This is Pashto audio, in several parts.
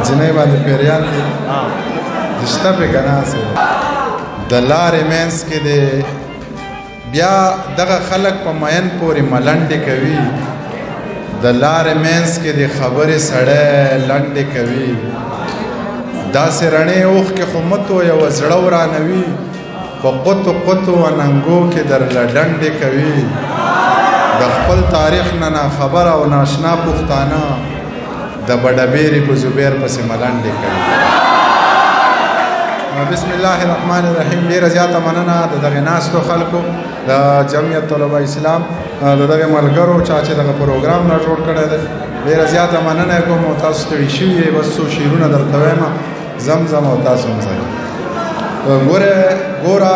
جنۍ باندې پیریان دي رشته پې که نه د لارې منځ کې دی بیا دغه خلک په مین پورې ملنډې کوي د لارې منځ کې د خبرې سړی لنډې کوي داسې رڼې اوښکې خو مه تویوه زړه ورانوي په قطو قطو اننګو کې درله ډنډې کوي د خپل تاریخ نه ناخبره او ناشنا پښتانه د بډبېرې په زبیر پسې ملنډې کوي. بسم الله الرحمن الرحیم. ډېره زیاته مننه د دغې ناستو خلکو د جمعیت طلبه اسلام د دغې ملګرو چا چې دغه پروګرام را جوړ کړی دی ډېره زیاته مننه یې کوم او تاسو ستړي شوي یې بس څو شعرونه درته وایم زمزم او تاسو هم ځئ. ګوره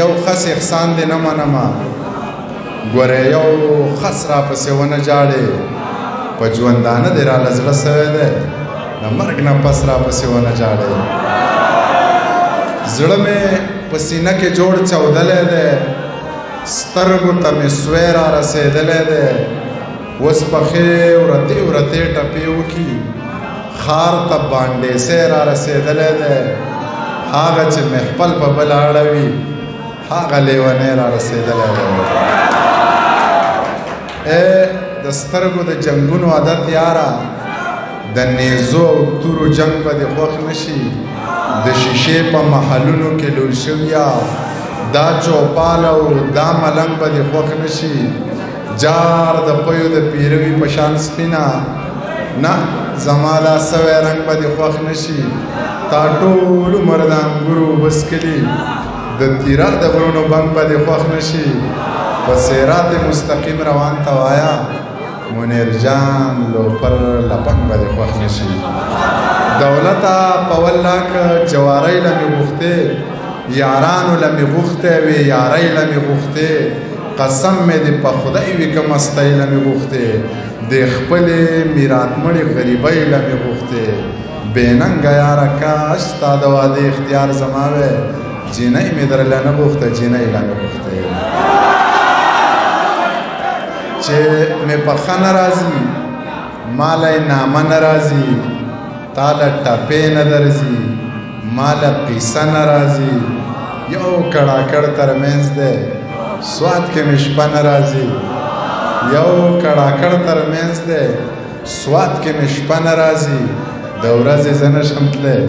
یو خس احسان دې نه منمه ګوره یو خس را پسې ونه جاړې په ژوندانه دې راله زړه سوی دی د مرګ نه پس را پسې ونه جاړې زړه مې په سینه کې جوړ چودلی دی سترګو ته مې سوی را رسېدلی دی اوس پښې ورتې ورتې ټپې وکړي خار ته بانډېسی را رسېدلی دی هغه چې محفل په بل اړوي هغه لیونی را رسېدلی دی. د سترګو د جنګونو عادت یاره د نیزو او تورو جنگ به دې خوښ نه شي د شیشې په محلونو کې لوی شویه دا چوپال او دا ملنګ به دې خوښ نه شي جار د پیو د پیروي په شان سپینه نه زما دا سوی رنګ به دې خوښ نه شي تا ټول عمر د انګورو بسکلي د تیرا د غرونو بنګ به دې خوښ نه شي په صراط مستقیم روان ته وایه منیر جان لوپر لپنګ به دې خوښ نه شي دولته په والله که جوارۍ له مې غوښتې یارانو له مې غوښتی وې یارۍ له مې غوښتې قسم مې دې په خدای وي که مستۍ له مې غوښتې د خپلې میراتمړې غریبۍ له مې غوښتې بېننګه یاره کاش ستا د واده اختیار زما وی جینۍ مې درله نه غوښته جینۍ له مې غوښتې چې مې پخه نه راځي ماله یې نامه نه راځي تا له ټپې نه درځي ما له قیسه نه راځي یو کړاکړ تر منځ دی سواد کې مې شپه نه راځي یو کړاکړ تر منځ دی سواد کې مې شپه نه راځي د ورځې زه نشم تلی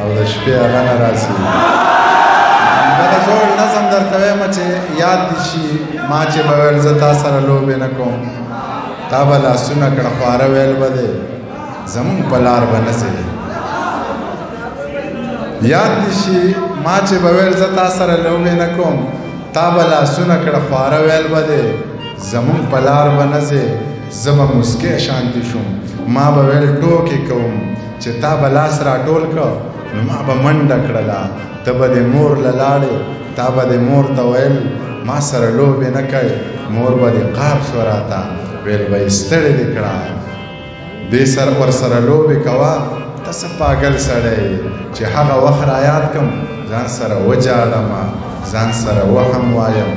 او د شپې هغه نه راځي. دغه زوړ نظم درته وایم چې یاد دي شي ما چې به ویل زه تا سره لوبې نه کوم تا به لاسونه کړه خواره ویل به دی زمونږ په لار به نه ځې یاد دي شي ما چې به ویل زه تا سره لوبې نه کوم تا به لاسونه کړه خواره ویل به دی زمونږ په لار به نه ځې زه به مسکۍ شانتي شوم ما به ویل ټوکې کوم چې تا به لاس راټول کړه نو ما به منډه کړله ته به د مور له لاړې تا به د مور ته ویل ما سره لوبې نه کوې مور به دې قار شوه راته ویل به یې ستړې دې کړه دې سره ورسره لوبې کوه ته څه پاګل سړی چې هغه وخت را یاد کړم ځان سره وجاړمه ځان سره وهم وایم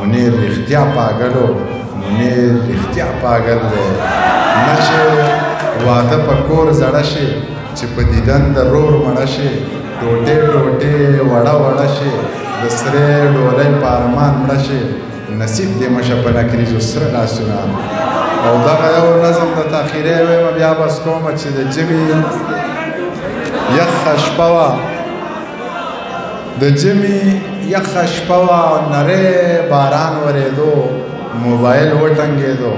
منیر رښتیا پاګلو منیر رښتیا پاګل دی نه چې واده په کور زړه شي چې په دیدن د رور مړه شي ټوټې ټوټې وړه وړه شي د سرې ډولۍ په ارمان مړه شي نصیب دې مشه په نکریزو سره لاسونه او دغه یو نظم د تاخیرې وایم بیا بس کومه چې د ژمي یخه شپه وه د ژمي یخه شپه وه نری باران ورېدو موبایل وټنګېدو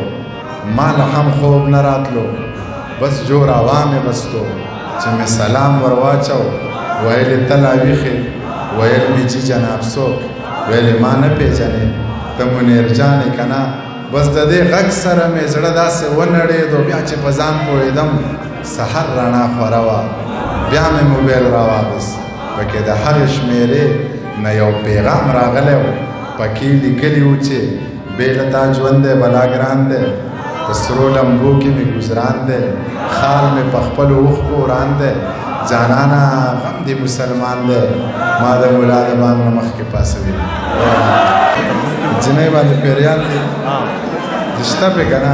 ما له هم خوب نه راتلو بس جور هوا مې بستو چې مې سلام ور واچو ویل یې ته لا ویښې ویل مې چې جناب څوک ویل یې ما نه پېژنې ته منیر جان یې که نه بس د دې غږ سره مې زړه داسې ونړېدو بیا چې په ځان پوهېدم سحر رڼا خوره وه بیا مې موبایل راواخیست پکې د هرې شمېرې نه یو پیغام راغلی و پکې لیکلي و چې بې له تا ژوند دی بلا ګران دی په سرو لمبو کې مې ګزران دی خال مې په خپلو اوښکو وران دی جانانه غم دې مسلمان دی ما د ملا د بانګ نه مخکې پاسوي جنۍ باندې پیریان دي شته پې که نه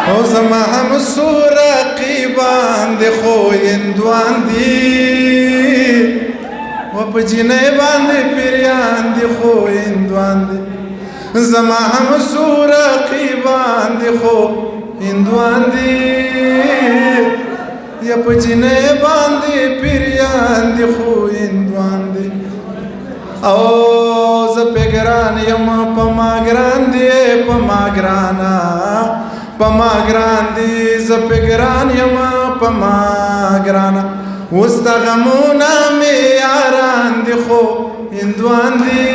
او زما هم سو رقیبان دی خو هندوان دی و په جینۍ باندې پیریان دی خو هندوان دی زما هم سو رقیبان دی خو هندوان دی یا په جینۍ باندې پیریان دی خو هندوان دی او زه پې ګران یم په ما ګران دی په ما ګرانه په ما ګران دی زه پې ګران یم په ما ګرانه اوس د غمونه مې یاران دي خو هندوان دي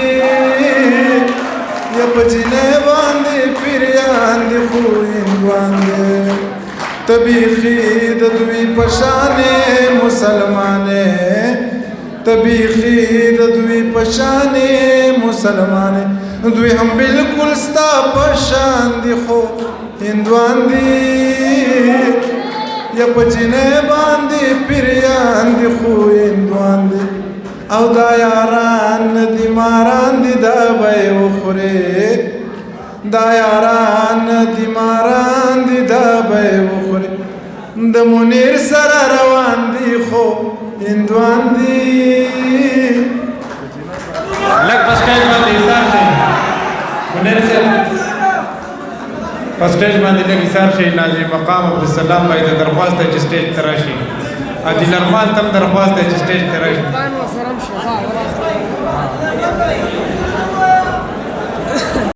یا په جینۍ باندې پیریان دي خو هندوان دي ته بیخي د دوی په شانې مسلمانې ته بیخي د دوی په شانې مسلمانې دوی هم بلکل ستا په شان دي خو هندوان دي یا په جینۍ باندې پیریان دي خو هندوان دي او دا یاران دي ماران دي دا به یې وخورې دا یاران دي ماران دي دا به یې وخورې د منیر سره روان دي خو هندوان دي لږ په سټیج باندې ایثار شئ منیر صاحب په سټیج باندې لږ ایثار شئ ناظم مقام عبدالسلام بھائی ته درخواست دی چې سټیج ته راشي عادل ارمان ته هم درخواست دی چې سټیج ته راشي